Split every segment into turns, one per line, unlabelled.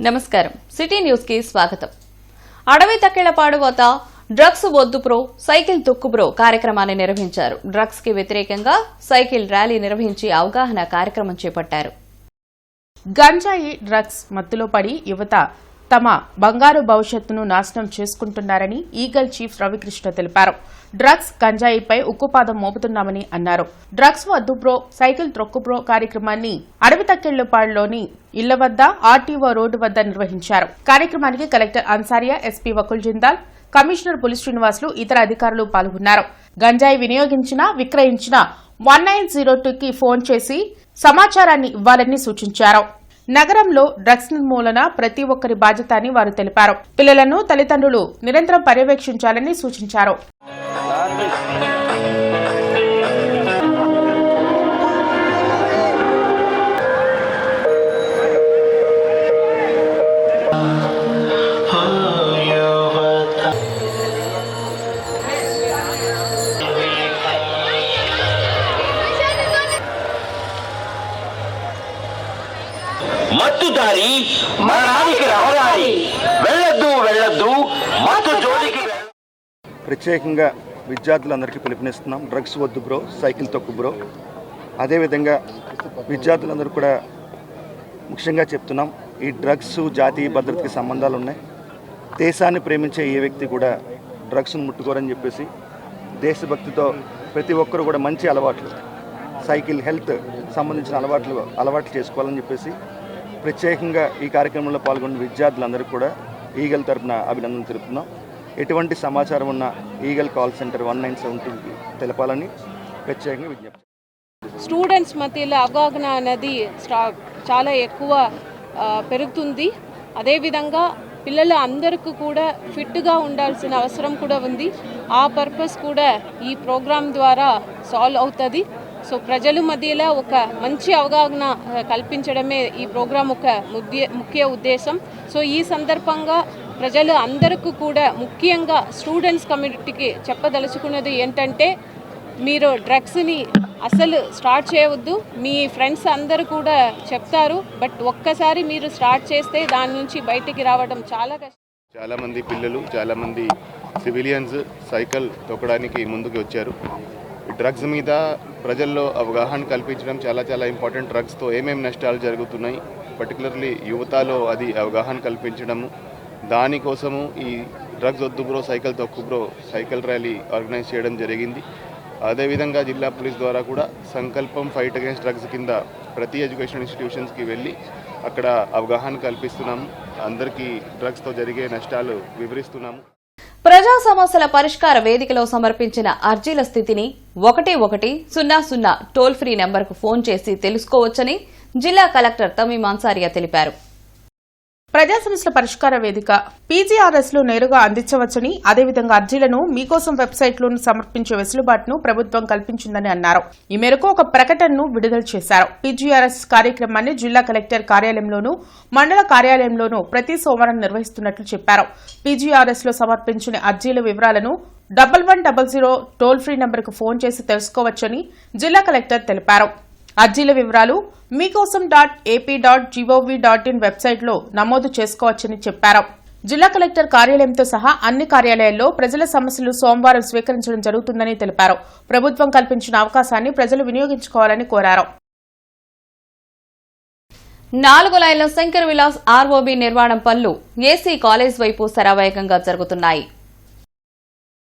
నమస్కారం city news కి స్వాగతం. అడవి తక్కెళ్లపాడు వద్ద డ్రగ్స్ వద్దు బ్రో సైకిల్ తొక్కు బ్రో కార్యక్రమాన్ని నిర్వహించారు. డ్రగ్స్ కి వ్యతిరేకంగా సైకిల్ ర్యాలీ నిర్వహించి అవగాహన కార్యక్రమం చేపట్టారు.
గంజాయి డ్రగ్స్ మత్తులో పడి యువత తమ బంగారు భవిష్యత్తును నాశనం చేసుకుంటున్నారని ఈగల్ చీఫ్ రవికృష్ణ తెలిపారు. డ్రగ్స్ గంజాయిపై ఉక్కుపాదం మోపుతున్నామని అన్నారు. డ్రగ్స్ వద్దు బ్రో సైకిల్ త్రొక్కు బ్రో కార్యక్రమాన్ని అడవి తక్కెళ్లపాడులోని ఇళ్ల వద్ద ఆర్టీఓ రోడ్డు వద్ద నిర్వహించారు. కార్యక్రమానికి collector Ansaria, SP Vakul Jindal, commissioner పులి శ్రీనివాసులు, ఇతర అధికారులు పాల్గొన్నారు. గంజాయి వినియోగించినా విక్రయించినా 1902కి ఫోన్ చేసి సమాచారాన్ని ఇవ్వాలని సూచించారు. నగరంలో డ్రగ్స్ నిర్మూలన ప్రతి ఒక్కరి బాధ్యత అని వారు తెలిపారు. పిల్లలను తల్లిదండ్రులు నిరంతరం పర్యవేక్షించాలని సూచించారు.
మత్తుదారి మరణానికి రహదారి వెళ్ళొద్దు వెళ్ళొద్దు మత్తు జోలికి.
ప్రత్యేకంగా విద్యార్థులందరికీ పిలుపునిస్తున్నాం. డ్రగ్స్ వద్దు బ్రో సైకిల్ తొక్కు బ్రో. అదేవిధంగా విద్యార్థులందరూ కూడా ముఖ్యంగా చెప్తున్నాం, ఈ డ్రగ్స్ జాతీయ భద్రతకి సంబంధాలు ఉన్నాయి. దేశాన్ని ప్రేమించే ఏ వ్యక్తి కూడా డ్రగ్స్ను ముట్టుకోరని చెప్పేసి దేశభక్తితో ప్రతి ఒక్కరు కూడా మంచి అలవాట్లు, సైకిల్ హెల్త్ సంబంధించిన అలవాట్లు చేసుకోవాలని చెప్పేసి ప్రత్యేకంగా ఈ కార్యక్రమంలో పాల్గొన్న విద్యార్థులందరూ కూడా ఈగల్ తరపున అభినందనలు తెలుపుతున్నాం. ఎటువంటి సమాచారం ఉన్న ఈగల్ కాల్ సెంటర్ 1972కి తెలపాలని ప్రత్యేకంగా విజ్ఞప్తి.
స్టూడెంట్స్ మధ్యలో అవగాహన అనేది చాలా ఎక్కువ పెరుగుతుంది. అదేవిధంగా పిల్లలు అందరికీ కూడా ఫిట్గా ఉండాల్సిన అవసరం కూడా ఉంది. ఆ పర్పస్ కూడా ఈ ప్రోగ్రాం ద్వారా సాల్వ్ అవుతుంది. సో ప్రజల మధ్యలో ఒక మంచి అవగాహన కల్పించడమే ఈ ప్రోగ్రాం ఒక ముఖ్య ఉద్దేశం. సో ఈ సందర్భంగా ప్రజలు అందరికీ కూడా ముఖ్యంగా స్టూడెంట్స్ కమ్యూనిటీకి చెప్పదలుచుకున్నది ఏంటంటే, మీరు డ్రగ్స్ని అసలు స్టార్ట్ చేయవద్దు. మీ ఫ్రెండ్స్ అందరూ కూడా చెప్తారు, బట్ ఒక్కసారి మీరు స్టార్ట్ చేస్తే దాని నుంచి బయటికి రావడం చాలా కష్టం.
చాలామంది పిల్లలు, చాలామంది సివిలియన్స్ సైకిల్ తొక్కడానికి ముందుకు వచ్చారు. డ్రగ్స్ మీద ప్రజల్లో అవగాహన కల్పించడం చాలా ఇంపార్టెంట్. డ్రగ్స్తో ఏమేమి నష్టాలు జరుగుతున్నాయి, పర్టికులర్లీ యువతలో అది అవగాహన కల్పించడము. దానికోసము ఈ డ్రగ్స్ వద్దు బ్రో సైకిల్ తొక్కు బ్రో సైకిల్ ర్యాలీ ఆర్గనైజ్ చేయడం జరిగింది. అదేవిధంగా జిల్లా పోలీస్ ద్వారా కూడా సంకల్పం ఫైట్ అగేన్స్ట్ డ్రగ్స్ కింద ప్రతి ఎడ్యుకేషన్ ఇన్స్టిట్యూషన్స్కి వెళ్ళి అక్కడ అవగాహన కల్పిస్తున్నాము. అందరికీ డ్రగ్స్తో జరిగే నష్టాలు వివరిస్తున్నాము.
ప్రజా సమస్యల పరిష్కార వేదికలో సమర్పించిన అర్జీల స్థితిని 1100 టోల్ ఫ్రీ నెంబర్కు ఫోన్ చేసి తెలుసుకోవచ్చని జిల్లా కలెక్టర్ తమీం అన్సారియా తెలిపారు.
ప్రజా సమస్యల పరిష్కార వేదిక పీజీఆర్ఎస్ లో నేరుగా అందించవచ్చని, అదేవిధంగా అర్జీలను మీకోసం వెబ్సైట్లోనూ సమర్పించే వెసులుబాటును ప్రభుత్వం కల్పించిందని అన్నారు. ఈ మేరకు ఒక ప్రకటనను విడుదల చేశారు. పీజీఆర్ఎస్ కార్యక్రమాన్ని జిల్లా కలెక్టర్ కార్యాలయంలోనూ మండల కార్యాలయంలోనూ ప్రతి సోమవారం నిర్వహిస్తున్నట్లు చెప్పారు. పీజీఆర్ఎస్ లో సమర్పించిన అర్జీల వివరాలను 1100 టోల్ ఫ్రీ నెంబర్కు ఫోన్ చేసి తెలుసుకోవచ్చని జిల్లా కలెక్టర్ తెలిపారు. అర్జీల వివరాలు మీకోసం.ap.gov.in వెబ్సైట్లో నమోదు చేసుకోవచ్చని చెప్పారు. జిల్లా కలెక్టర్ కార్యాలయంతో సహా అన్ని కార్యాలయాల్లో ప్రజల సమస్యలు సోమవారం స్వీకరించడం జరుగుతుందని తెలిపారు. ప్రభుత్వం కల్పించిన అవకాశాన్ని ప్రజలు వినియోగించుకోవాలని కోరారు.
4 లైన్ల శంకర్ విలాస్ ఆర్ఓబీ నిర్మాణం పనులు ఏసీ కాలేజ్ వైపు శరవేగంగా జరుగుతున్నాయి.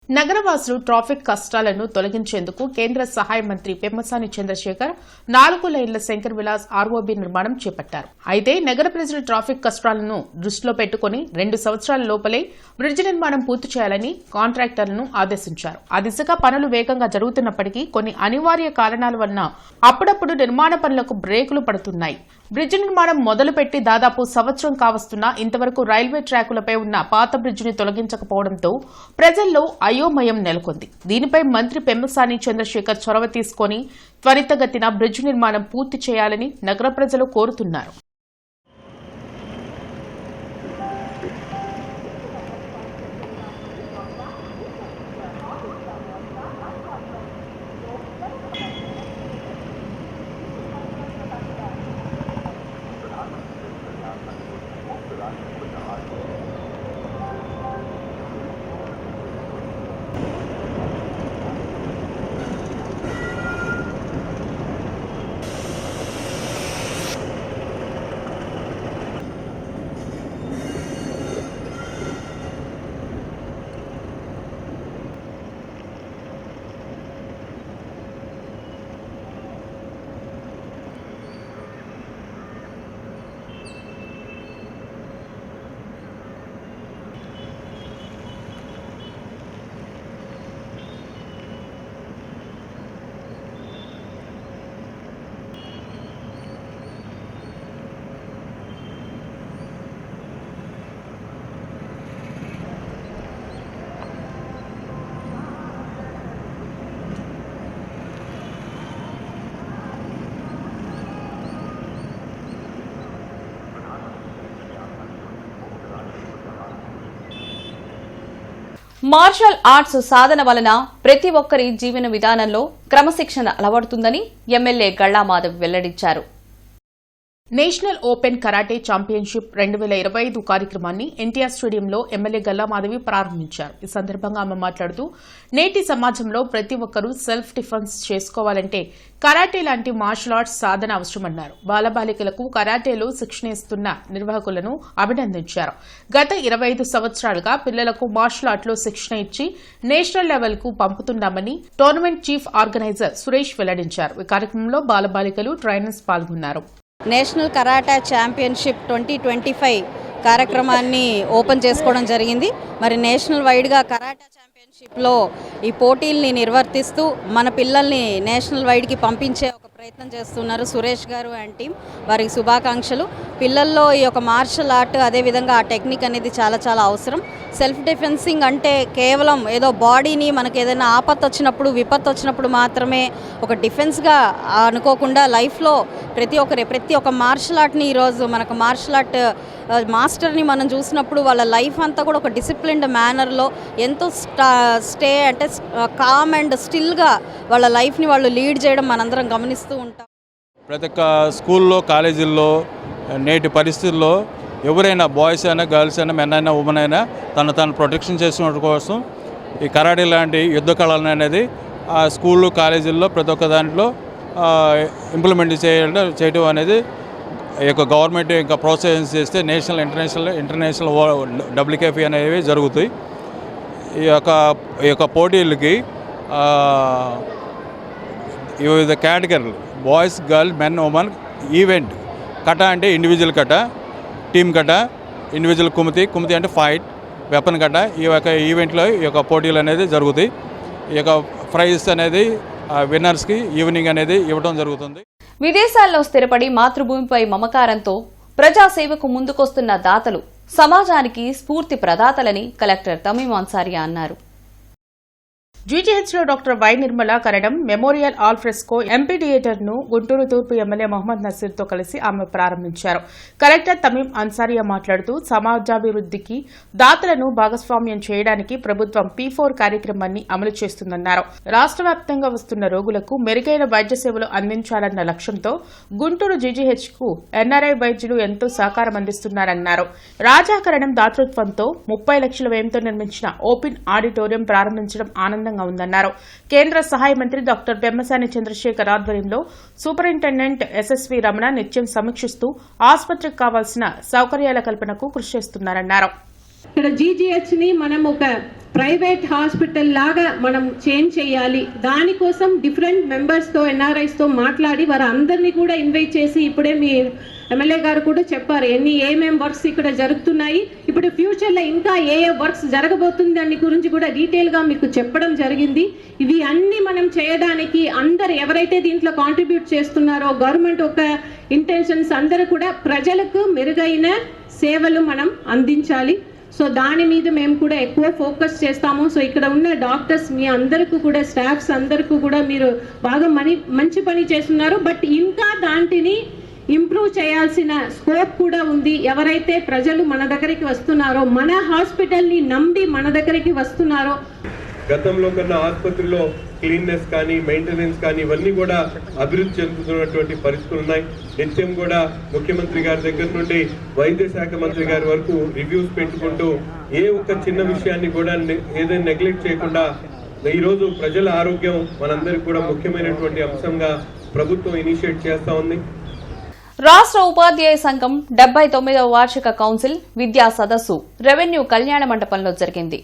నగరవాసులు ట్రాఫిక్ కష్టాలను తొలగించేందుకు కేంద్ర సహాయ మంత్రి పెమ్మసాని చంద్రశేఖర్ 4 లైన్ల శంకర్ విలాస్ ఆర్ఓబీ నిర్మాణం చేపట్టారు. అయితే నగర ప్రజల ట్రాఫిక్ కష్టాలను దృష్టిలో పెట్టుకుని 2 సంవత్సరాల లోపలే బ్రిడ్జ్ నిర్మాణం పూర్తి చేయాలని కాంట్రాక్టర్లను ఆదేశించారు. ఆ దిశగా పనులు వేగంగా జరుగుతున్నప్పటికీ కొన్ని అనివార్య కారణాల వలన అప్పుడప్పుడు నిర్మాణ పనులకు బ్రేకులు పడుతున్నాయి. బ్రిడ్జ్ నిర్మాణం మొదలుపెట్టి దాదాపు సంవత్సరం కావస్తున్నా ఇంతవరకు రైల్వే ట్రాకులపై ఉన్న పాత బ్రిడ్జిని తొలగించకపోవడంతో ప్రజల్లో అయోమయం నెలకొంది. దీనిపై మంత్రి పెమ్మసాని చంద్రశేఖర్ చొరవ తీసుకుని త్వరితగతిన బ్రిడ్జ్ నిర్మాణం పూర్తి చేయాలని నగర ప్రజలు కోరుతున్నారు.
మార్షల్ ఆర్ట్స్ సాధన వలన ప్రతి ఒక్కరి జీవన విధానంలో క్రమశిక్షణ అలవడుతుందని ఎమ్మెల్యే గళ్లా మాధవ్ వెల్లడించారు.
నేషనల్ ఓపెన్ కరాటే ఛాంపియన్షిప్ 2025 కార్యక్రమాన్ని ఎన్టీఆర్ స్టేడియంలో ఎమ్మెల్యే గల్లా మాధవి ప్రారంభించారు. ఈ సందర్భంగా ఆమె మాట్లాడుతూ నేటి సమాజంలో ప్రతి ఒక్కరూ సెల్ఫ్ డిఫెన్స్ చేసుకోవాలంటే కరాటే లాంటి మార్షల్ ఆర్ట్స్ సాధన అవసరమన్నారు. బాలబాలికలకు కరాటేలో శిక్షణ ఇస్తున్న నిర్వాహకులను అభినందించారు. గత 25 సంవత్సరాలుగా పిల్లలకు మార్షల్ ఆర్ట్లో శిక్షణ ఇచ్చి నేషనల్ లెవెల్ కు పంపుతున్నామని టోర్నమెంట్ చీఫ్ ఆర్గనైజర్ సురేష్ వెల్లడించారు. ఈ కార్యక్రమంలో బాలబాలికలు ట్రైనర్స్ పాల్గొన్నారు.
నేషనల్ కరాటే ఛాంపియన్షిప్ 2025 కార్యక్రమాన్ని ఓపెన్ చేసుకోవడం జరిగింది. మరి నేషనల్ వైడ్గా కరాటే ఛాంపియన్షిప్లో ఈ పోటీల్ని నిర్వర్తిస్తూ మన పిల్లల్ని నేషనల్ వైడ్కి పంపించే ఒక ప్రయత్నం చేస్తున్నారు సురేష్ గారు అండ్ టీం. వారికి శుభాకాంక్షలు. పిల్లల్లో ఈ యొక్క మార్షల్ ఆర్ట్ అదేవిధంగా ఆ టెక్నిక్ అనేది చాలా చాలా అవసరం. సెల్ఫ్ డిఫెన్సింగ్ అంటే కేవలం ఏదో బాడీని మనకు ఏదైనా ఆపత్తు వచ్చినప్పుడు విపత్తు వచ్చినప్పుడు మాత్రమే ఒక డిఫెన్స్గా అనుకోకుండా లైఫ్లో ప్రతి ఒక్క మార్షల్ ఆర్ట్ని ఈరోజు మనకు మార్షల్ ఆర్ట్ మాస్టర్ని మనం చూసినప్పుడు వాళ్ళ లైఫ్ అంతా కూడా ఒక డిసిప్లిన్డ్ మేనర్లో ఎంతో కామ్ అండ్ స్టిల్గా వాళ్ళ లైఫ్ని వాళ్ళు లీడ్ చేయడం మనందరం గమనిస్తూ ఉంటాం.
ప్రతి ఒక్క స్కూల్లో కాలేజీల్లో నేటి పరిస్థితుల్లో ఎవరైనా బాయ్స్ అయినా గర్ల్స్ అయినా మెన్ అయినా ఉమెన్ అయినా తను ప్రొటెక్షన్ చేసుకోవడం కోసం ఈ కరాటే లాంటి యుద్ధ కళలు అనేది ఆ స్కూళ్ళు కాలేజీల్లో ప్రతి ఒక్క దాంట్లో ఇంప్లిమెంట్ చేయడం అనేది ఈ యొక్క గవర్నమెంట్ ఇంకా ప్రోత్సహించి చేస్తే నేషనల్ ఇంటర్నేషనల్ WKF అనేవి జరుగుతాయి. ఈ యొక్క పోటీలకి వివిధ కేటగిరీలు boys girl men women event కట అంటే ఇండివిజువల్ కట, టీమ్ కట, ఇండివిజువల్ కుమతి అంటే ఫైట్, వెపన్ కట. ఈ యొక్క ఈవెంట్లో ఈ యొక్క పోటీలు అనేది జరుగుతాయి. ఈ యొక్క ప్రైజ్ అనేది విన్నర్స్కి ఈవినింగ్ అనేది ఇవ్వడం జరుగుతుంది.
విదేశాల్లో స్థిరపడి మాతృభూమిపై మమకారంతో ప్రజాసేవకు ముందుకొస్తున్న దాతలు సమాజానికి స్ఫూర్తి ప్రదాతలని కలెక్టర్ తమీం అన్సారియా అన్నారు.
జీజీహెచ్లో doctor Y Nirmala Karanam memorial al fresco MP థియేటర్ను గుంటూరు తూర్పు ఎమ్మెల్యే మొహమ్మద్ నసీర్తో కలిసి ఆమె ప్రారంభించారు. కలెక్టర్ తమీం అన్సారియా మాట్లాడుతూ సమాజాభివృద్ధికి దాతలను భాగస్వామ్యం చేయడానికి ప్రభుత్వం P4 కార్యక్రమాన్ని అమలు చేస్తుందన్నారు. రాష్ట్ర వ్యాప్తంగా వస్తున్న రోగులకు మెరుగైన వైద్య సేవలు అందించాలన్న లక్ష్యంతో గుంటూరు జీజీహెచ్కు ఎన్ఆర్ఐ వైద్యులు ఎంతో సహకారం అందిస్తున్నారన్నారు. రాజాకరణం దాతృత్వంతో 30 లక్షల వ్యయంతో నిర్మించిన ఓపెన్ ఆడిటోరియం ప్రారంభించడం ఆనందంగా ఉందన్నారు. కేంద్ర సహాయ మంత్రి డాక్టర్ పెమ్మసాని చంద్రశేఖర్ ఆధ్వర్యంలో సూపరింటెండెంట్ SSV రమణ నిత్యం సమీక్షిస్తూ ఆసుపత్రికి కావాల్సిన సౌకర్యాల కల్పనకు కృషి చేస్తున్నారన్నారు.
ఇక్కడ జీజీహెచ్ని మనం ఒక ప్రైవేట్ హాస్పిటల్ లాగా మనం చేంజ్ చేయాలి. దానికోసం డిఫరెంట్ మెంబర్స్తో ఎన్ఆర్ఐస్తో మాట్లాడి వారందరినీ కూడా ఇన్వైట్ చేసి ఇప్పుడే మీ ఎమ్మెల్యే గారు కూడా చెప్పారు ఏమేం వర్క్స్ ఇక్కడ జరుగుతున్నాయి, ఇప్పుడు ఫ్యూచర్లో ఇంకా ఏ వర్క్స్ జరగబోతుంది దాని గురించి కూడా డీటెయిల్గా మీకు చెప్పడం జరిగింది. ఇవి అన్ని మనం చేయడానికి అందరు ఎవరైతే దీంట్లో కాంట్రిబ్యూట్ చేస్తున్నారో గవర్నమెంట్ ఒక ఇంటెన్షన్స్ అందరూ కూడా ప్రజలకు మెరుగైన సేవలు మనం అందించాలి. సో దాని మీద మేము కూడా ఎక్కువ ఫోకస్ చేస్తాము. సో ఇక్కడ ఉన్న డాక్టర్స్ మీ అందరికీ కూడా స్టాఫ్స్ అందరికీ కూడా మీరు బాగా మంచి పని చేస్తున్నారు. బట్ ఇంకా దాంటిని ఇంప్రూవ్ చేయాల్సిన స్కోప్ కూడా ఉంది. ఎవరైతే ప్రజలు మన దగ్గరికి వస్తున్నారో మన హాస్పిటల్ని నమ్మి మన దగ్గరికి వస్తున్నారో
గతంలో కన్నా ఆసుపత్రిలో క్లీన్నెస్ కానీ మెయింటెనెన్స్ కానీ ఇవన్నీ కూడా అభివృద్ధి చెందుతున్నటువంటి పరిస్థితులు ఉన్నాయి. నిత్యం కూడా ముఖ్యమంత్రి గారి దగ్గర నుండి వైద్య శాఖ మంత్రి గారి వరకు రివ్యూస్ పెట్టుకుంటూ ఏ ఒక్క చిన్న విషయాన్ని కూడా ఏదైనా నెగ్లెక్ట్ చేయకుండా ఈరోజు ప్రజల ఆరోగ్యం మనందరికీ కూడా ముఖ్యమైనటువంటి అంశంగా ప్రభుత్వం ఇనిషియేట్ చేస్తా ఉంది.
రాష్ట్ర ఉపాధ్యాయ సంఘం 79వ వార్షిక కౌన్సిల్ విద్యా సదస్సు రెవెన్యూ కళ్యాణ మండపంలో జరిగింది.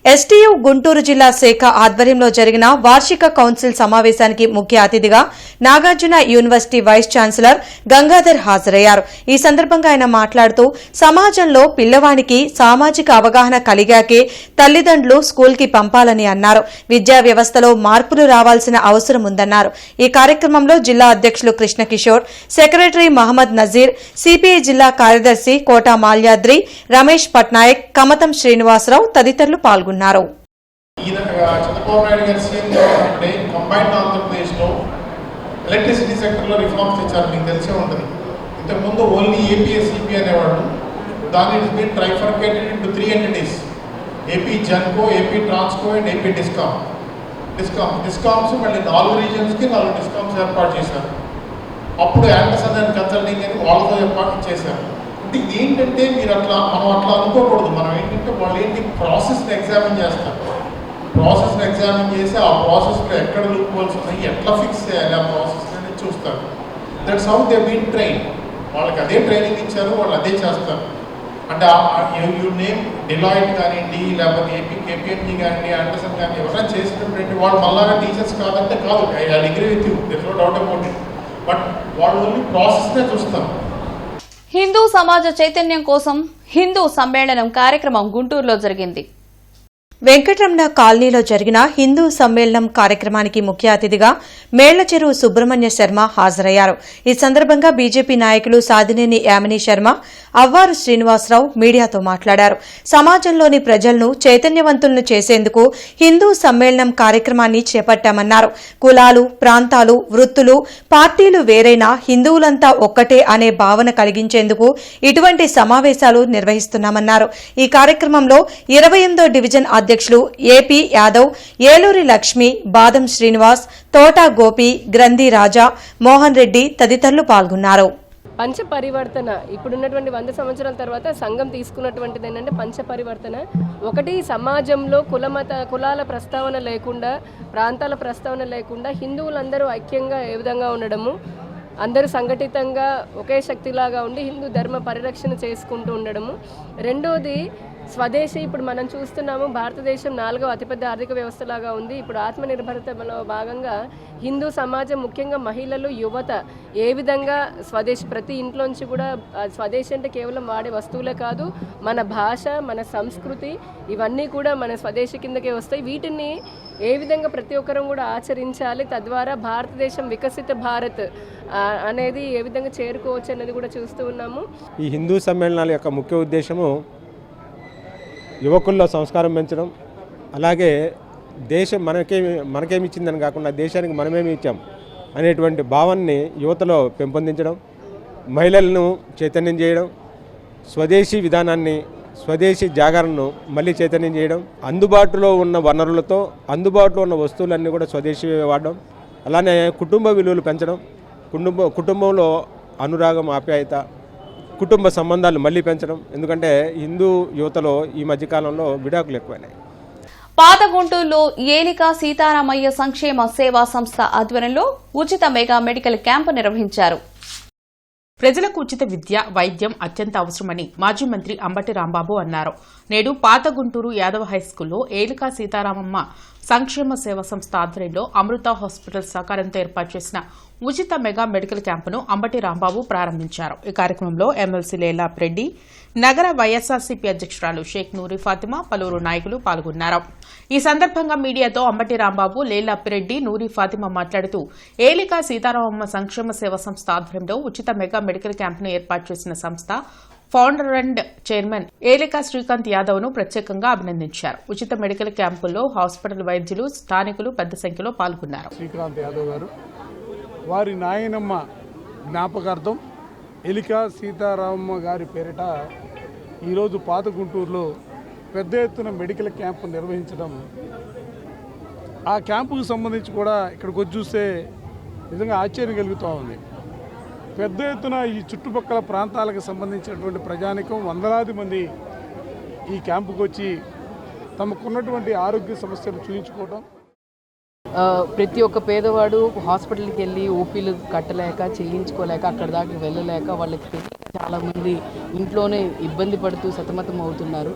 ఎస్టీయూ గుంటూరు జిల్లా శాఖ ఆధ్వర్యంలో జరిగిన వార్షిక కౌన్సిల్ సమావేశానికి ముఖ్య అతిథిగా Nagarjuna university vice chancellor Gangadhar హాజరయ్యారు. ఈ సందర్భంగా ఆయన మాట్లాడుతూ సమాజంలో పిల్లవానికి సామాజిక అవగాహన కలిగాకే తల్లిదండ్రులు స్కూల్కి పంపాలని అన్నారు. విద్యా వ్యవస్థలో మార్పులు రావాల్సిన అవసరం ఉందన్నారు. ఈ కార్యక్రమంలో జిల్లా అధ్యక్షులు కృష్ణకిషోర్, సెక్రటరీ మహమ్మద్ నజీర్, సిపిఐ జిల్లా కార్యదర్శి కోటా మాల్యాద్రి, రమేష్ పట్నాయక్, కమతం శ్రీనివాసరావు తదితరులు పాల్గొన్నారు.
చంద్రబాబు నాయుడు గారి సీఎంగా ఉన్నప్పుడే కంబైన్డ్ ఆంధ్రప్రదేశ్లో ఎలక్ట్రిసిటీ సెక్టర్లో రిఫార్మ్స్ తెచ్చారు. మీకు తెలిసే ఉంటుంది. ఇంతకుముందు ఓన్లీ ఏపీఎస్సిపి అనేవాళ్ళు. దాన్ని trifurcated into 3 entities. AP Genco, AP Transco and AP discoms మళ్ళీ 4 రీజన్స్కి 4 డిస్కామ్స్ ఏర్పాటు చేశారు. అప్పుడు యాండర్సన్ అండ్ కన్సల్టింగ్ అని వాళ్ళతో ఏర్పాటు చేశారు. అంటే ఏంటంటే మీరు మనం అట్లా అనుకోకూడదు. మనం ఏంటంటే వాళ్ళు ఏంటి ప్రాసెస్ని ఎగ్జామిన్ చేస్తారు. ప్రాసెస్ని ఎగ్జామిన్ చేసి ఆ ప్రాసెస్లో ఎక్కడ లూప్ హోల్స్ ఉన్నాయి, ఎట్లా ఫిక్స్ చేయాలి ఆ ప్రాసెస్ అనేది చూస్తారు. That's how they been train. వాళ్ళకి అదే ట్రైనింగ్ ఇచ్చారు, వాళ్ళు అదే చేస్తారు. అంటే యూ నేమ్ డిలాయిట్ కానివ్వండి, లేకపోతే కేపీఎంజీ కానివ్వండి, ఆండర్సన్ కానీ ఎవరైనా చేసినటువంటి వాళ్ళు మళ్ళా టీచర్స్ కాదంటే కాదు. I agree with you, there no doubt about it. But వాళ్ళు ఓన్లీ ప్రాసెస్నే చూస్తారు.
హిందూ సమాజ చైతన్యం కోసం హిందూ సమ్మేళనం కార్యక్రమం గుంటూరులో జరిగింది.
వెంకటరమణ కాలనీలో జరిగిన హిందూ సమ్మేళనం కార్యక్రమానికి ముఖ్య అతిథిగా మేళ్లచెరువు సుబ్రహ్మణ్య శర్మ హాజరయ్యారు. ఈ సందర్భంగా బీజేపీ నాయకులు సాదినేని యామిని శర్మ, అవ్వారు శ్రీనివాసరావు మీడియాతో మాట్లాడారు. సమాజంలోని ప్రజలను చైతన్యవంతులను చేసేందుకు హిందూ సమ్మేళనం కార్యక్రమాన్ని చేపట్టామన్నారు. కులాలు, ప్రాంతాలు, వృత్తులు, పార్టీలు వేరైనా హిందువులంతా ఒక్కటే అనే భావన కలిగించేందుకు ఇటువంటి సమావేశాలు నిర్వహిస్తున్నామన్నారు. ఈ కార్యక్రమంలో 28వ డివిజన్ అధ్యక్షులు ఏపీ యాదవ్, ఏలూరి లక్ష్మి, బాదం శ్రీనివాస్, తోటా గోపి, గ్రంథి రాజా, మోహన్ రెడ్డి తదితరులు పాల్గొన్నారు.
పంచ పరివర్తన ఇప్పుడున్నటువంటి 100 సంవత్సరాల తర్వాత సంఘం తీసుకున్నటువంటిది ఏంటంటే పంచ పరివర్తన. ఒకటి, సమాజంలో కులాల ప్రస్తావన లేకుండా, ప్రాంతాల ప్రస్తావన లేకుండా హిందువులందరూ ఐక్యంగా ఏ విధంగా ఉండడము, అందరూ సంఘటితంగా ఒకే శక్తిలాగా ఉండి హిందూ ధర్మ పరిరక్షణ చేసుకుంటూ ఉండడము. రెండోది స్వదేశీ. ఇప్పుడు మనం చూస్తున్నాము భారతదేశం 4వ అతిపెద్ద ఆర్థిక వ్యవస్థలాగా ఉంది. ఇప్పుడు ఆత్మనిర్భరతలో భాగంగా హిందూ సమాజం, ముఖ్యంగా మహిళలు, యువత ఏ విధంగా స్వదేశీ, ప్రతి ఇంట్లోంచి కూడా స్వదేశీ అంటే కేవలం వాడే వస్తువులే కాదు, మన భాష, మన సంస్కృతి ఇవన్నీ కూడా మన స్వదేశీ కిందకే వస్తాయి. వీటిని ఏ విధంగా ప్రతి ఒక్కరం కూడా ఆచరించాలి, తద్వారా భారతదేశం వికసిత భారత్ అనేది ఏ విధంగా చేరుకోవచ్చు అనేది కూడా చూస్తూ ఉన్నాము.
ఈ హిందూ సమ్మేళనాల యొక్క ముఖ్య ఉద్దేశము యువకుల్లో సంస్కారం పెంచడం, అలాగే దేశం మనకేమి ఇచ్చిందని కాకుండా దేశానికి మనమేమి ఇచ్చాం అనేటువంటి భావాన్ని యువతలో పెంపొందించడం, మహిళలను చైతన్యం చేయడం, స్వదేశీ విధానాన్ని, స్వదేశీ జాగరణను మళ్ళీ చైతన్యం చేయడం, అందుబాటులో ఉన్న వనరులతో అందుబాటులో ఉన్న వస్తువులన్నీ కూడా స్వదేశీ వాడడం, అలానే కుటుంబ విలువలు పెంచడం, కుటుంబంలో అనురాగం, ఆప్యాయత, కుటుంబ సంబంధాలు మళ్లీ పెంచడం. ఎందుకంటే హిందూ యువతలో ఈ మధ్యకాలంలో విడాకులు ఎక్కువైనాయి.
పాత గుంటూరులో ఏలిక సీతారామయ్య సంక్షేమ సేవా సంస్థ ఆధ్వర్యంలో ఉచిత మెగా మెడికల్ క్యాంపు నిర్వహించారు.
ప్రజలకు ఉచిత విద్య, వైద్యం అత్యంత అవసరమని మాజీ మంత్రి అంబటి రాంబాబు అన్నారు. నేడు పాత గుంటూరు యాదవ హైస్కూల్లో ఏలిక సీతారామమ్మ సంక్షేమ సేవా సంస్థ ఆధ్వర్యంలో అమృత హాస్పిటల్ సహకారంతో ఏర్పాటు చేసిన ఉచిత మెగా మెడికల్ క్యాంపును అంబటి రాంబాబు ప్రారంభించారు. ఈ కార్యక్రమంలో ఎమ్మెల్సీ లేలారెడ్డి, నగర వైఎస్ఆర్సీపీ అధ్యక్షురాలు షేక్ నూరి ఫాతిమా, పలువురు నాయకులు పాల్గొన్నారు. ఈ సందర్భంగా మీడియాతో అంబటి రాంబాబు, లేలారెడ్డి, నూరి ఫాతిమా మాట్లాడుతూ ఏలిక సీతారామమ్మ సంక్షేమ సేవా సంస్థ ఆధ్వర్యంలో ఉచిత మెగా మెడికల్ క్యాంపును ఏర్పాటు చేసిన సంస్థ founder and chairman Elika Srikanth Yadav ను ప్రత్యేకంగా అభినందించారు. ఉచిత మెడికల్ క్యాంపుల్లో హాస్పిటల్ వైద్యులు, స్థానికులు పెద్ద సంఖ్యలో పాల్గొన్నారు.
శ్రీకాంత్ యాదవ్ గారు వారి నాయనమ్మ జ్ఞాపకార్థం ఎలిక సీతారామమ్మ గారి పేరిట ఈరోజు పాత గుంటూరులో పెద్ద ఎత్తున మెడికల్ క్యాంపు నిర్వహించడం, ఆ క్యాంపుకు సంబంధించి కూడా ఇక్కడికి వచ్చి చూస్తే నిజంగా ఆశ్చర్యం కలుగుతూ ఉంది. పెద్ద ఎత్తున ఈ చుట్టుపక్కల ప్రాంతాలకు సంబంధించినటువంటి ప్రజానికం వందలాది మంది ఈ క్యాంపుకు వచ్చి తమకున్నటువంటి ఆరోగ్య సమస్యలు చూయించుకోవడం.
ప్రతి ఒక్క పేదవాడు హాస్పిటల్కి వెళ్ళి ఓపీలు కట్టలేక, చేయించుకోలేక, అక్కడ దాకా వెళ్ళలేక, వాళ్ళకి చాలామంది ఇంట్లోనే ఇబ్బంది పడుతూ సతమతం అవుతున్నారు.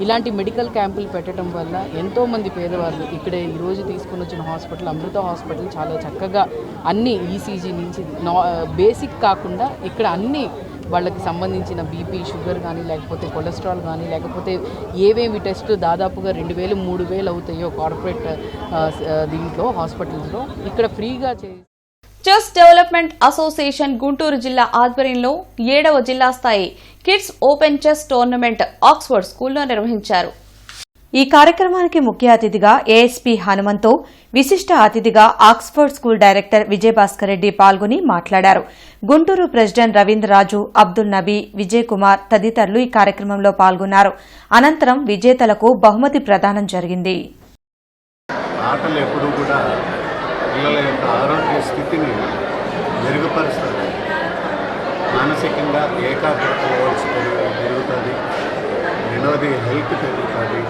ఇలాంటి మెడికల్ క్యాంపులు పెట్టడం వల్ల ఎంతోమంది పేదవాళ్ళు ఇక్కడే ఈరోజు తీసుకుని వచ్చిన హాస్పిటల్ అమృత హాస్పిటల్ చాలా చక్కగా అన్ని ఈసీజీ నుంచి బేసిక్ కాకుండా ఇక్కడ అన్ని వాళ్ళకి సంబంధించిన బీపీ, షుగర్ కానీ, లేకపోతే కొలెస్ట్రాల్ కానీ, లేకపోతే ఏవేమి టెస్ట్ దాదాపుగా 2000, 3000 అవుతాయో కార్పొరేట్ దీంట్లో హాస్పిటల్స్లో ఇక్కడ ఫ్రీగా
చెస్ డెవలప్మెంట్ అసోసియేషన్ గుంటూరు జిల్లా ఆధ్వర్యంలో 7వ జిల్లా స్థాయి kids open chess tournament Oxford స్కూల్లో నిర్వహించారు.
ఈ కార్యక్రమానికి ముఖ్య అతిథిగా ఏఎస్పీ హనుమంతో, విశిష్ట అతిథిగా Oxford school director Vijayabhaskar Reddy పాల్గొని మాట్లాడారు. గుంటూరు ప్రెసిడెంట్ రవీంద్రరాజు, అబ్దుల్ నబీ, విజయ్ కుమార్ తదితరులు ఈ కార్యక్రమంలో పాల్గొన్నారు. అనంతరం విజేతలకు బహుమతి ప్రదానం జరిగింది.
ఆటలు ఎప్పుడూ కూడా పిల్లల యొక్క ఆరోగ్య స్థితిని మెరుగుపరుస్తుంది. మానసికంగా ఏకాగ్రత పెరుగుతుంది. రెండవది హెల్త్ పెరుగుతుంది.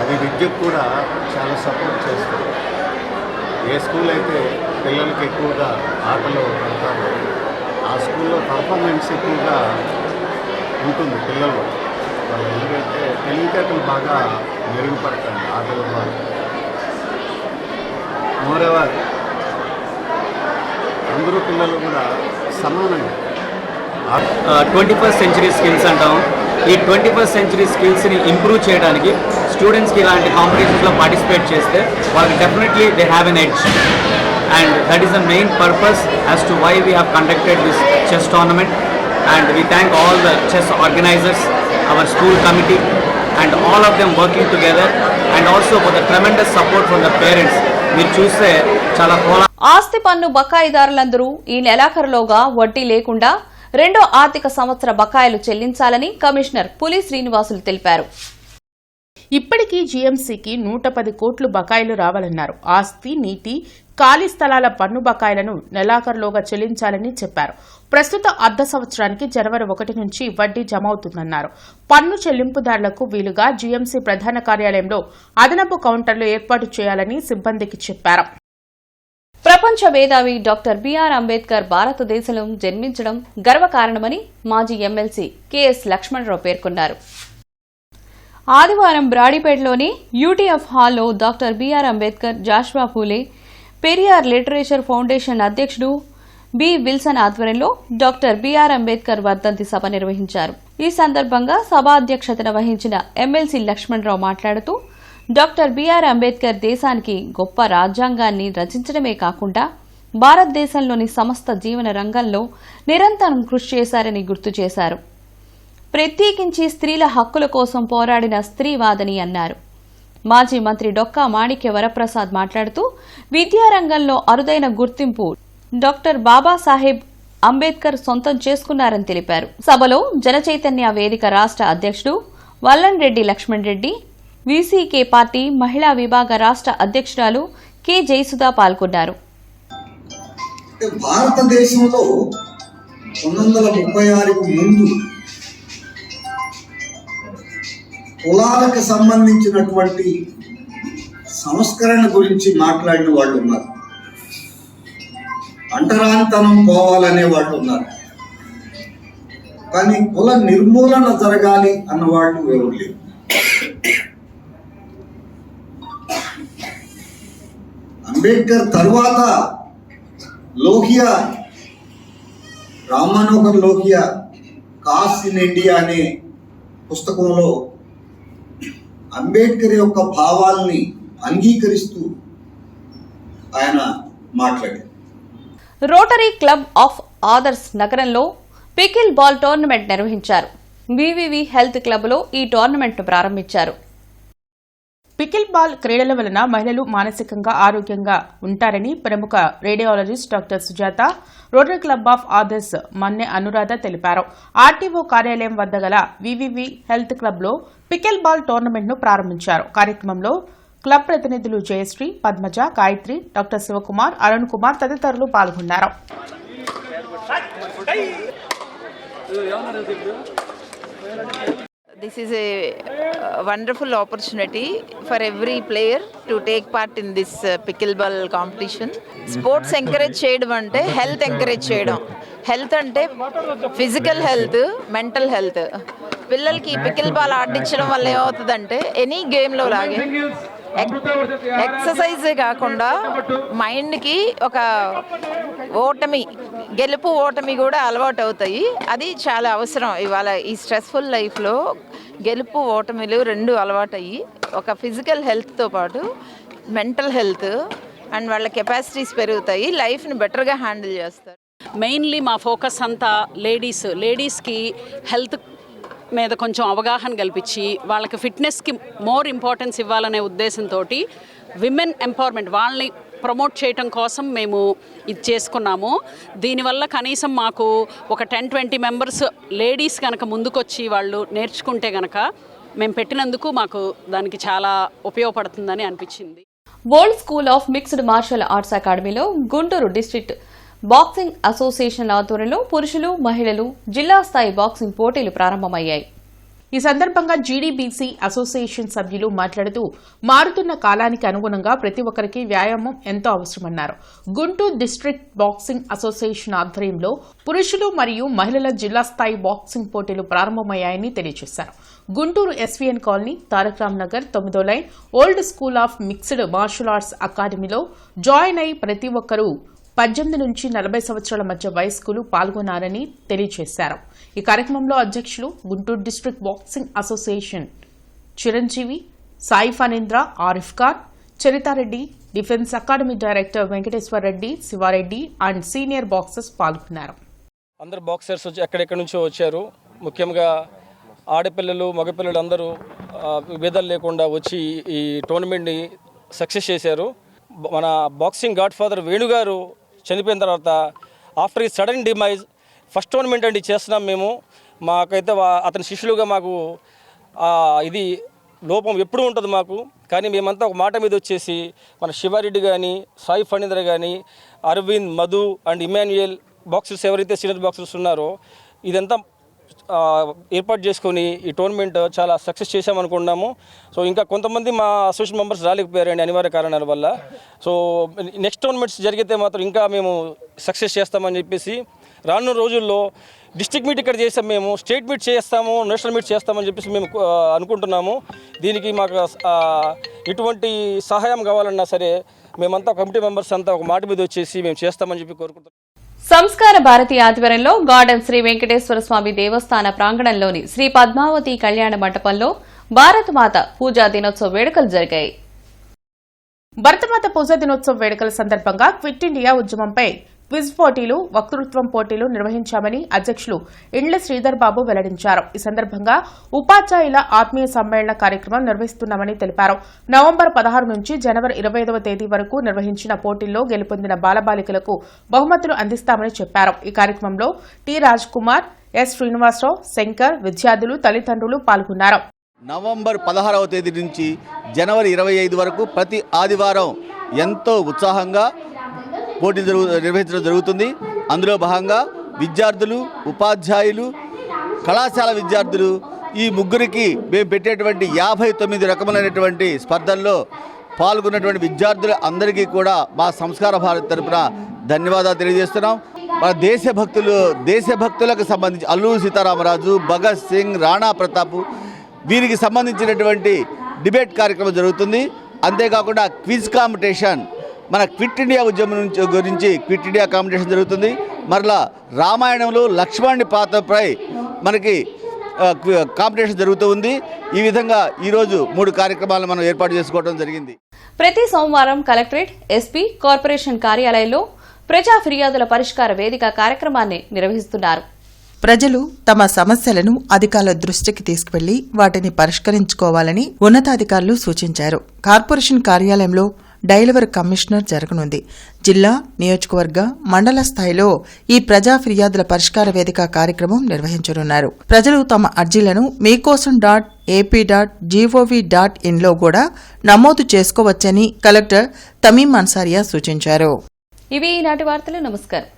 అది విద్యకు కూడా చాలా సపోర్ట్ చేస్తుంది. ఏ స్కూల్ అయితే పిల్లలకి ఎక్కువగా ఆటలు పెడతారో ఆ స్కూల్లో పర్ఫార్మెన్స్ ఎక్కువగా ఉంటుంది. పిల్లలు వాళ్ళు ఎందుకంటే తెలివితేటలు బాగా మెరుగుపడతాయి ఆటల ద్వారా. మోరెవర్ అందరూ పిల్లలు కూడా సమానంగా
21st సెంచరీ స్కిల్స్ అంటాం. ఈ 21st సెంచరీ స్కిల్స్ని ఇంప్రూవ్ చేయడానికి స్టూడెంట్స్కి ఇలాంటి కాంపిటీషన్స్లో పార్టిసిపేట్ చేస్తే వాళ్ళకి definitely they have an edge. And that is the main purpose as to why we have conducted this chess tournament. And we thank all the chess organisers, our school committee and all of them working together and also for the tremendous support from the parents. మీరు చూస్తే చాలా
ఆస్తి పన్ను బకాయిదారులందరూ ఈ నెలాఖరులోగా వడ్డీ లేకుండా రెండో ఆర్థిక సంవత్సర బకాయిలు చెల్లించాలని కమిషనర్ పులి శ్రీనివాసులు తెలిపారు.
ఇప్పటికీ జీఎంసీకి 110 కోట్లు బకాయిలు రావాలన్నారు. ఆస్తి, నీటి, ఖాళీ స్థలాల పన్ను బకాయిలను నెలాఖరులోగా చెల్లించాలని చెప్పారు. ప్రస్తుత అర్ధ సంవత్సరానికి జనవరి 1 నుంచి వడ్డీ జమ అవుతుందన్నారు. పన్ను చెల్లింపుదారులకు వీలుగా జీఎంసీ ప్రధాన కార్యాలయంలో అదనపు కౌంటర్లు ఏర్పాటు చేయాలని సిబ్బందికి చెప్పారు.
ప్రపంచ మేధావి డాక్టర్ బిఆర్ అంబేద్కర్ భారతదేశంలో జన్మించడం గర్వకారణమని మాజీ ఎమ్మెల్సీ కెఎస్ లక్ష్మణరావు పేర్కొన్నారు. ఆదివారం బ్రాడీపేటలోని యూటీఎఫ్ హాల్లో doctor B R Ambedkar, Jashuva Phule, Periyar literature foundation అధ్యక్షుడు బి విల్సన్ ఆధ్వర్యంలో డాక్టర్ బిఆర్ అంబేద్కర్ వర్ధంతి సభ నిర్వహించారు. ఈ సందర్భంగా సభాధ్యక్షతన వహించిన ఎమ్మెల్సీ లక్ష్మణరావు మాట్లాడుతూ డాక్టర్ బిఆర్ అంబేద్కర్ దేశానికి గొప్ప రాజ్యాంగాన్ని రచించడమే కాకుండా భారతదేశంలోని సమస్త జీవన రంగంలో నిరంతరం కృషి చేశారని గుర్తు చేశారు. ప్రత్యేకించి స్త్రీల హక్కుల కోసం పోరాడిన స్త్రీవాదని అన్నారు. మాజీ మంత్రి డొక్కా మాణిక్య వరప్రసాద్ మాట్లాడుతూ విద్యారంగంలో అరుదైన గుర్తింపు డాక్టర్ బాబాసాహెబ్ అంబేద్కర్ సొంతం చేసుకున్నారని తెలిపారు. సభలో జనచైతన్య వేదిక రాష్ట్ర అధ్యక్షుడు వల్లన్ రెడ్డి లక్ష్మణ్ రెడ్డి, వీసీకే పార్టీ మహిళా విభాగ రాష్ట్ర అధ్యక్షురాలు కె జయసుధ పాల్గొన్నారు.
భారతదేశంలో 1936కు ముందు కులాలకు సంబంధించినటువంటి సంస్కరణ గురించి మాట్లాడిన వాళ్ళు ఉన్నారు. అంటరానితనం పోవాలనే వాళ్ళు ఉన్నారు. కానీ కుల నిర్మూలన జరగాలి అన్న వాళ్ళు ఎవరు లేరు. అంబేద్కర్ తర్వాత Lohia, Ram Manohar Lohia cost in India అనే పుస్తకంలో అంబేద్కర్ యొక్క భావాల్ని అంగీకరిస్తూ ఆయన మాట్లాడారు.
రోటరీ క్లబ్ ఆఫ్ ఆదర్స్ నగరంలో పికిల్ బాల్ టోర్నమెంట్ నిర్వహించారు. వివివి హెల్త్ క్లబ్లో ఈ టోర్నమెంట్ను ప్రారంభించారు.
పికిల్ బాల్ క్రీడల వలన మహిళలు మానసికంగా ఆరోగ్యంగా ఉంటారని ప్రముఖ radiologist doctor Sujatha, Rotary Club of ఆదర్స్ మన్నె అనురాధ తెలిపారు. ఆర్టీఓ కార్యాలయం వద్ద గల వివివి హెల్త్ క్లబ్లో పికిల్ బాల్ టోర్నమెంట్ను ప్రారంభించారు. కార్యక్రమంలో క్లబ్ ప్రతినిధులు జయశ్రీ, పద్మజ, గాయత్రి, డాక్టర్ శివకుమార్, అరుణ్ కుమార్ తదితరులు పాల్గొన్నారు.
This is a wonderful opportunity for every player to take part in this pickleball competition. Sports encourage cheyadam ante health encourage cheyadam. Health ante physical health, mental health. పిల్లలకి pickle ball ఆడించడం వల్ల ఏమవుతుందంటే any గేమ్లో లాగే ఎక్సర్సైజే కాకుండా మైండ్కి ఒక గెలుపు ఓటమి కూడా అలవాటు అవుతాయి. అది చాలా అవసరం ఇవాళ ఈ స్ట్రెస్ఫుల్ లైఫ్లో. గెలుపు ఓటమిలు రెండు అలవాటు అయ్యి ఒక ఫిజికల్ హెల్త్తో పాటు మెంటల్ హెల్త్ అండ్ వాళ్ళ కెపాసిటీస్ పెరుగుతాయి, లైఫ్ని బెటర్గా హ్యాండిల్ చేస్తారు.
మెయిన్లీ మా ఫోకస్ అంతా లేడీస్కి హెల్త్ మీద కొంచెం అవగాహన కల్పించి వాళ్ళకి ఫిట్నెస్కి మోర్ ఇంపార్టెన్స్ ఇవ్వాలనే ఉద్దేశంతో విమెన్ ఎంపవర్మెంట్ వాళ్ళని ప్రమోట్ చేయటం కోసం మేము ఇది చేసుకున్నాము. దీనివల్ల కనీసం మాకు ఒక 10-20 మెంబర్స్ లేడీస్ కనుక ముందుకొచ్చి వాళ్ళు నేర్చుకుంటే కనుక మేము పెట్టినందుకు మాకు దానికి చాలా ఉపయోగపడుతుందని అనిపించింది.
World school of mixed martial arts అకాడమీలో గుంటూరు డిస్ట్రిక్ట్ బాక్సింగ్ అసోసియేషన్ ఆధ్వర్యంలో పురుషులు మహిళలు జిల్లా స్థాయి బాక్సింగ్ పోటీలు ప్రారంభమయ్యాయి.
ఈ సందర్భంగా జీడీబీసీ అసోసియేషన్ సభ్యులు మాట్లాడుతూ మారుతున్న కాలానికి అనుగుణంగా ప్రతి ఒక్కరికి వ్యాయామం ఎంతో అవసరమన్నారు. గుంటూరు డిస్ట్రిక్ట్ బాక్సింగ్ అసోసియేషన్ ఆధ్వర్యంలో పురుషులు మరియు మహిళల జిల్లా స్థాయి బాక్సింగ్ పోటీలు ప్రారంభమయ్యాయని తెలియజేశారు. గుంటూరు ఎస్వీఎన్ కాలనీ, తారక్ రామ్ నగర్ 9వ line old school of mixed martial arts అకాడమీలో జాయిన్ అయి ప్రతి ఒక్కరూ 18 నుంచి 40 సంవత్సరాల మధ్య వయస్కులు పాల్గొన్నారని తెలియజేశారు. ఈ కార్యక్రమంలో అధ్యక్షులు Guntur district boxing association Chiranjeevi, Sai Phanindra, Arif Khan, Charitha Reddy, defence academy director Venkateswara Reddy, Siva Reddy and senior boxers పాల్గొన్నారు.
అందరు బాక్సర్స్ ఎక్కడెక్కడి నుంచో వచ్చారు. ముఖ్యంగా ఆడపిల్లలు మగపిల్లలు అందరూ భేదాలు లేకుండా వచ్చి ఈ టోర్నమెంట్ని సక్సెస్ చేశారు. మన బాక్సింగ్ గాడ్ ఫాదర్ వేణుగారు చనిపోయిన తర్వాత ఆఫ్టర్ ఈ సడన్ డిమైజ్ ఫస్ట్ టోర్నమెంట్ అండి చేస్తున్నాం మేము. మాకైతే అతని శిష్యులుగా మాకు ఇది లోపం ఎప్పుడూ ఉంటుంది మాకు. కానీ మేమంతా ఒక మాట మీద వచ్చేసి మన శివారెడ్డి కానీ, సాయి ఫణీంద్ర కానీ, Aravind, Madhu and Emmanuel boxers ఎవరైతే సీనియర్ బాక్సర్స్ ఉన్నారో ఇదంతా ఏర్పాటు చేసుకొని ఈ టోర్నమెంట్ చాలా సక్సెస్ చేశామనుకున్నాము. సో ఇంకా కొంతమంది మా అసోసియేషన్ మెంబర్స్ రాలేకపోయారండి అనివార్య కారణాల వల్ల. సో నెక్స్ట్ టోర్నమెంట్స్ జరిగితే మాత్రం ఇంకా మేము సక్సెస్ చేస్తామని చెప్పేసి రానున్న రోజుల్లో డిస్ట్రిక్ట్ మీట్ ఇక్కడ చేస్తాం, మేము స్టేట్ మీట్ చేస్తాము, నేషనల్ మీట్ చేస్తామని చెప్పేసి మేము అనుకుంటున్నాము. దీనికి మాకు ఎటువంటి సహాయం కావాలన్నా సరే మేమంతా కమిటీ మెంబర్స్ అంతా ఒక మాట మీద వచ్చేసి మేము చేస్తామని చెప్పి కోరుకుంటున్నాం.
సంస్కార భారతి ఆధ్వర్యంలో గార్డెన్ శ్రీ వెంకటేశ్వర స్వామి దేవస్థాన ప్రాంగణంలోని శ్రీ పద్మావతి కళ్యాణ మండపంలో భారతమాత పూజా దినోత్సవ వేడుకలు జరిగాయి.
భారతమాత పూజా దినోత్సవ వేడుకల సందర్భంగా క్విట్ ఇండియా ఉద్యమంపై క్విజ్ పోటీలు, వక్తృత్వం పోటీలు నిర్వహించామని అధ్యక్షులు ఇండ్ల శ్రీధర్ బాబు వెల్లడించారు. ఈ సందర్భంగా ఉపాధ్యాయుల ఆత్మీయ సమ్మేళన కార్యక్రమం నిర్వహిస్తున్నామని తెలిపారు. నవంబర్ 16 నుంచి జనవరి 25వ తేదీ వరకు నిర్వహించిన పోటీల్లో గెలుపొందిన బాలబాలికలకు బహుమతులు అందిస్తామని చెప్పారు. ఈ కార్యక్రమంలో టి రాజ్ కుమార్, ఎస్ శ్రీనివాసరావు, శంకర్, విద్యార్థులు, తల్లిదండ్రులు పాల్గొన్నారు.
నవంబర్ 16వ తేదీ నుంచి జనవరి 25 వరకు ప్రతి ఆదివారం ఎంతో ఉత్సాహంగా పోటీలు నిర్వహించడం జరుగుతుంది. అందులో భాగంగా విద్యార్థులు, ఉపాధ్యాయులు, కళాశాల విద్యార్థులు ఈ ముగ్గురికి మేము పెట్టేటువంటి 59 రకములైనటువంటి స్పర్ధల్లో పాల్గొన్నటువంటి విద్యార్థులు అందరికీ కూడా మా సంస్కార భారతి తరపున ధన్యవాదాలు తెలియజేస్తున్నాం. మన దేశభక్తులకు సంబంధించి అల్లూరి సీతారామరాజు, భగత్ సింగ్, రాణా ప్రతాప్ వీరికి సంబంధించినటువంటి డిబేట్ కార్యక్రమం జరుగుతుంది. అంతేకాకుండా క్విజ్ కాంపిటీషన్, మన క్విట్ ఇండియా ఉద్యమం గురించి క్విట్ ఇండియా కాంపిటీషన్ జరుగుతుంది. మరలా రామాయణంలో లక్ష్మణుడి పాత్రపై మనకి కాంపిటీషన్ జరుగుతూ ఉంది. ఈ విధంగా ఈరోజు 3 కార్యక్రమాలను మనం ఏర్పాటు చేసుకోవడం జరిగింది.
ప్రతి సోమవారం కలెక్టరేట్, ఎస్పీ, కార్పొరేషన్ కార్యాలయంలో ప్రజా ఫిర్యాదుల పరిష్కార వేదిక కార్యక్రమాన్ని నిర్వహిస్తున్నారు.
ప్రజలు తమ సమస్యలను అధికారుల దృష్టికి తీసుకువెళ్లి వాటిని పరిష్కరించుకోవాలని ఉన్నతాధికారులు సూచించారు. కార్పొరేషన్ కార్యాలయంలో డైలవర్ కమిషనర్ జరగనుంది. జిల్లా, నియోజకవర్గ, మండల స్థాయిలో ఈ ప్రజా ఫిర్యాదుల పరిష్కార వేదిక కార్యక్రమం నిర్వహించనున్నారు. ప్రజలు తమ అర్జీలను meekosan.ap.gov.in లో కూడా నమోదు చేసుకోవచ్చని కలెక్టర్ తమీం అన్సారియా సూచించారు.
ఇవి ఈనాటి వార్తలు. నమస్కారం.